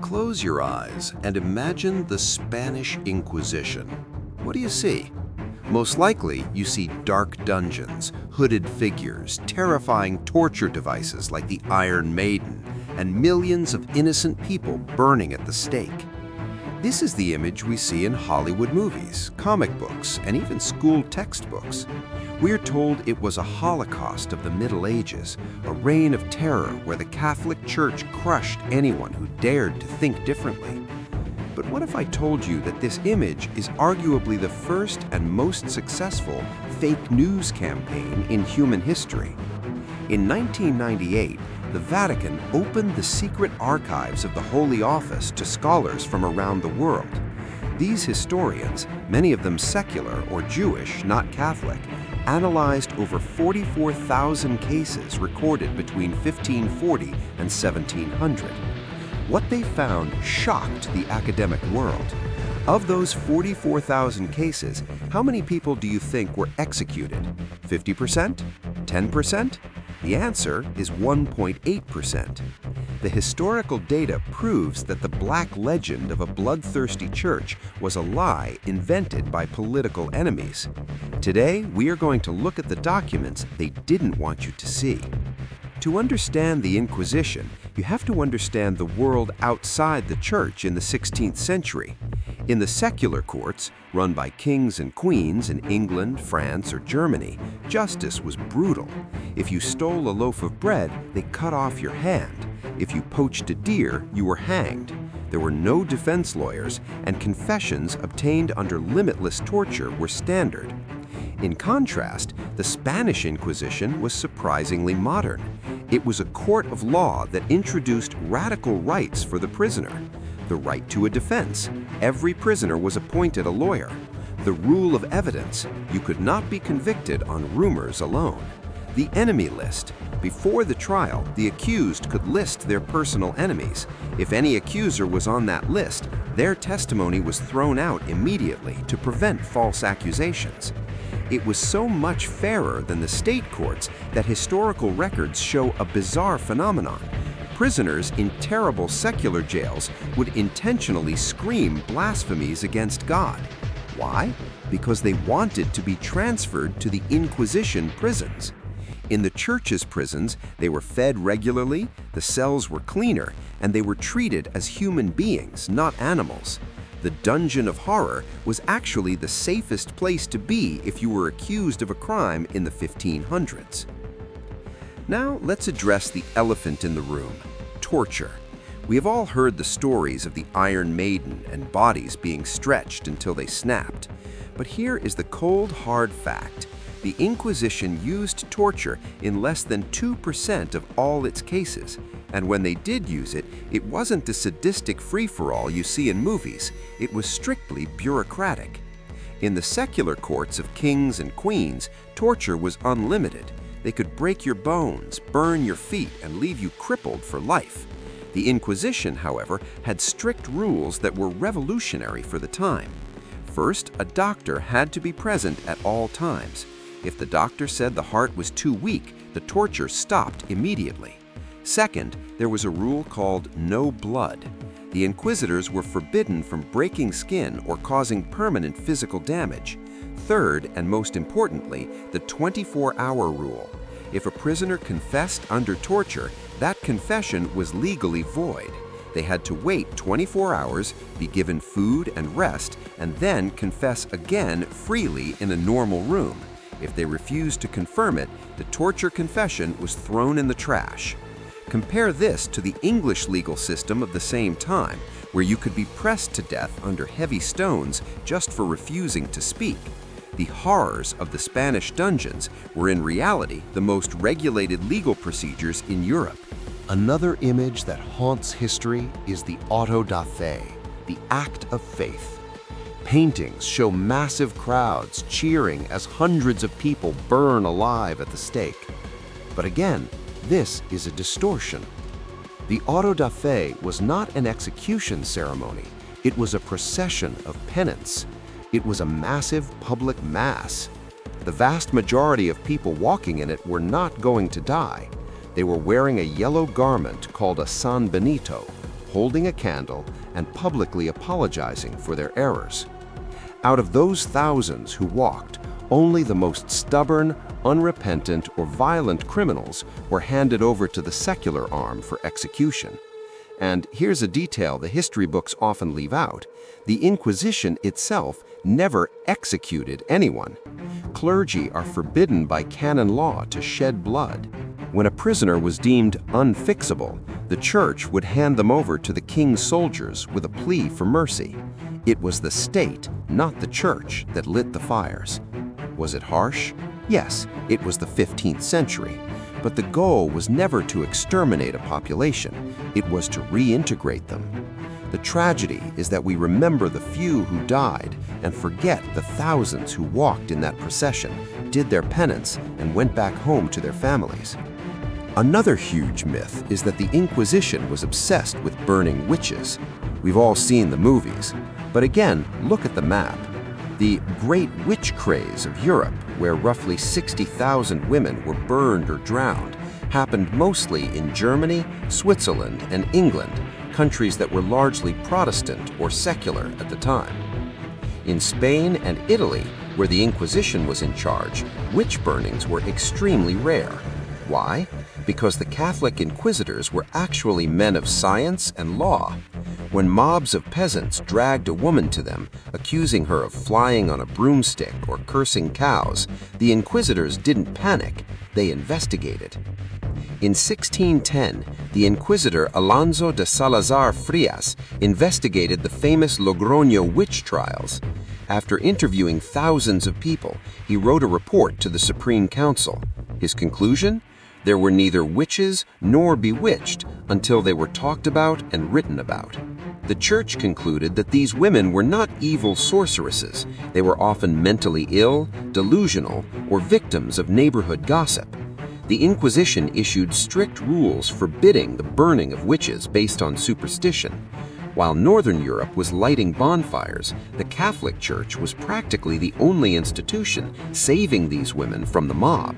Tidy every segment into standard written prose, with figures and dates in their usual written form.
Close your eyes and imagine the Spanish Inquisition. What do you see? Most likely, you see dark dungeons, hooded figures, terrifying torture devices like the Iron Maiden, and millions of innocent people burning at the stake. This is the image we see in Hollywood movies, comic books, and even school textbooks. We're told it was a Holocaust of the Middle Ages, a reign of terror where the Catholic Church crushed anyone who dared to think differently. But what if I told you that this image is arguably the first and most successful fake news campaign in human history? In 1998, the Vatican opened the secret archives of the Holy Office to scholars from around the world. These historians, many of them secular or Jewish, not Catholic, analyzed over 44,000 cases recorded between 1540 and 1700. What they found shocked the academic world. Of those 44,000 cases, how many people do you think were executed? 50%? 10%? The answer is 1.8%. The historical data proves that the black legend of a bloodthirsty church was a lie invented by political enemies. Today, we are going to look at the documents they didn't want you to see. To understand the Inquisition, you have to understand the world outside the church in the 16th century. In the secular courts, run by kings and queens in England, France, or Germany, justice was brutal. If you stole a loaf of bread, they cut off your hand. If you poached a deer, you were hanged. There were no defense lawyers, and confessions obtained under limitless torture were standard. In contrast, the Spanish Inquisition was surprisingly modern. It was a court of law that introduced radical rights for the prisoner. The right to a defense. Every prisoner was appointed a lawyer. The rule of evidence. You could not be convicted on rumors alone. The enemy list. Before the trial, the accused could list their personal enemies. If any accuser was on that list, their testimony was thrown out immediately to prevent false accusations. It was so much fairer than the state courts that historical records show a bizarre phenomenon. Prisoners in terrible secular jails would intentionally scream blasphemies against God. Why? Because they wanted to be transferred to the Inquisition prisons. In the church's prisons, they were fed regularly, the cells were cleaner, and they were treated as human beings, not animals. The dungeon of horror was actually the safest place to be if you were accused of a crime in the 1500s. Now let's address the elephant in the room, torture. We have all heard the stories of the Iron Maiden and bodies being stretched until they snapped. But here is the cold, hard fact. The Inquisition used torture in less than 2% of all its cases. And when they did use it, it wasn't the sadistic free-for-all you see in movies. It was strictly bureaucratic. In the secular courts of kings and queens, torture was unlimited. They could break your bones, burn your feet, and leave you crippled for life. The Inquisition, however, had strict rules that were revolutionary for the time. First, a doctor had to be present at all times. If the doctor said the heart was too weak, the torture stopped immediately. Second, there was a rule called no blood. The inquisitors were forbidden from breaking skin or causing permanent physical damage. Third, and most importantly, the 24-hour rule. If a prisoner confessed under torture, that confession was legally void. They had to wait 24 hours, be given food and rest, and then confess again freely in a normal room. If they refused to confirm it, the torture confession was thrown in the trash. Compare this to the English legal system of the same time, where you could be pressed to death under heavy stones just for refusing to speak. The horrors of the Spanish dungeons were in reality the most regulated legal procedures in Europe. Another image that haunts history is the auto da fe, the act of faith. Paintings show massive crowds cheering as hundreds of people burn alive at the stake. But again, this is a distortion. The auto da fe was not an execution ceremony. It was a procession of penance. It was a massive public mass. The vast majority of people walking in it were not going to die. They were wearing a yellow garment called a San Benito, holding a candle, and publicly apologizing for their errors. Out of those thousands who walked, only the most stubborn, unrepentant, or violent criminals were handed over to the secular arm for execution. And here's a detail the history books often leave out: the Inquisition itself never executed anyone. Clergy are forbidden by canon law to shed blood. When a prisoner was deemed unfixable, the church would hand them over to the king's soldiers with a plea for mercy. It was the state, not the church, that lit the fires. Was it harsh? Yes, it was the 15th century. But the goal was never to exterminate a population, it was to reintegrate them. The tragedy is that we remember the few who died and forget the thousands who walked in that procession, did their penance, and went back home to their families. Another huge myth is that the Inquisition was obsessed with burning witches. We've all seen the movies. But again, look at the map. The Great Witch Craze of Europe, where roughly 60,000 women were burned or drowned, happened mostly in Germany, Switzerland, and England, countries that were largely Protestant or secular at the time. In Spain and Italy, where the Inquisition was in charge, witch burnings were extremely rare. Why? Because the Catholic inquisitors were actually men of science and law. When mobs of peasants dragged a woman to them, accusing her of flying on a broomstick or cursing cows, the inquisitors didn't panic, they investigated. In 1610, the inquisitor Alonso de Salazar Frias investigated the famous Logroño witch trials. After interviewing thousands of people, he wrote a report to the Supreme Council. His conclusion? There were neither witches nor bewitched until they were talked about and written about. The church concluded that these women were not evil sorceresses. They were often mentally ill, delusional, or victims of neighborhood gossip. The Inquisition issued strict rules forbidding the burning of witches based on superstition. While Northern Europe was lighting bonfires, the Catholic Church was practically the only institution saving these women from the mob.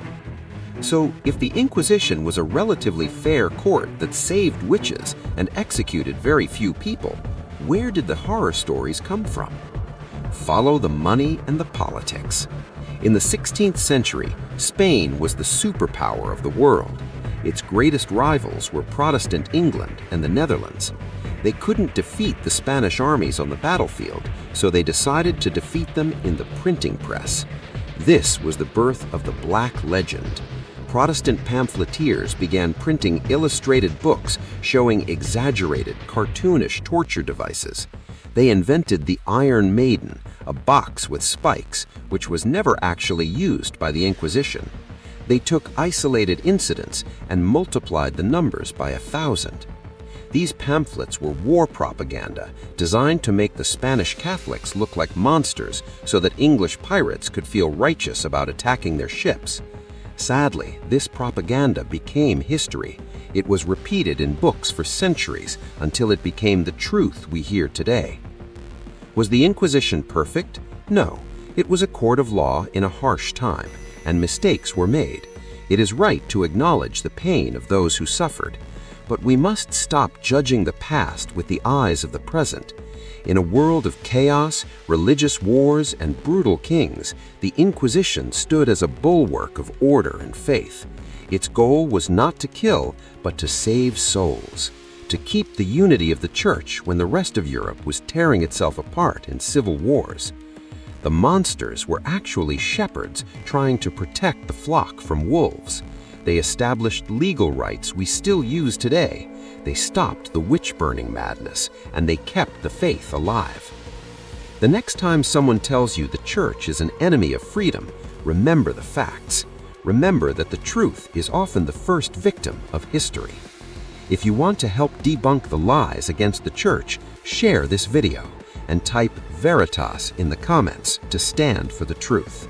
So, if the Inquisition was a relatively fair court that saved witches and executed very few people, where did the horror stories come from? Follow the money and the politics. In the 16th century, Spain was the superpower of the world. Its greatest rivals were Protestant England and the Netherlands. They couldn't defeat the Spanish armies on the battlefield, so they decided to defeat them in the printing press. This was the birth of the Black Legend. Protestant pamphleteers began printing illustrated books showing exaggerated, cartoonish torture devices. They invented the Iron Maiden, a box with spikes, which was never actually used by the Inquisition. They took isolated incidents and multiplied the numbers by 1,000. These pamphlets were war propaganda designed to make the Spanish Catholics look like monsters so that English pirates could feel righteous about attacking their ships. Sadly, this propaganda became history. It was repeated in books for centuries until it became the truth we hear today. Was the Inquisition perfect? No. It was a court of law in a harsh time, and mistakes were made. It is right to acknowledge the pain of those who suffered. But we must stop judging the past with the eyes of the present. In a world of chaos, religious wars, and brutal kings, the Inquisition stood as a bulwark of order and faith. Its goal was not to kill, but to save souls, to keep the unity of the Church when the rest of Europe was tearing itself apart in civil wars. The monsters were actually shepherds trying to protect the flock from wolves. They established legal rights we still use today. They stopped the witch-burning madness, and they kept the faith alive. The next time someone tells you the church is an enemy of freedom, remember the facts. Remember that the truth is often the first victim of history. If you want to help debunk the lies against the church, share this video and type Veritas in the comments to stand for the truth.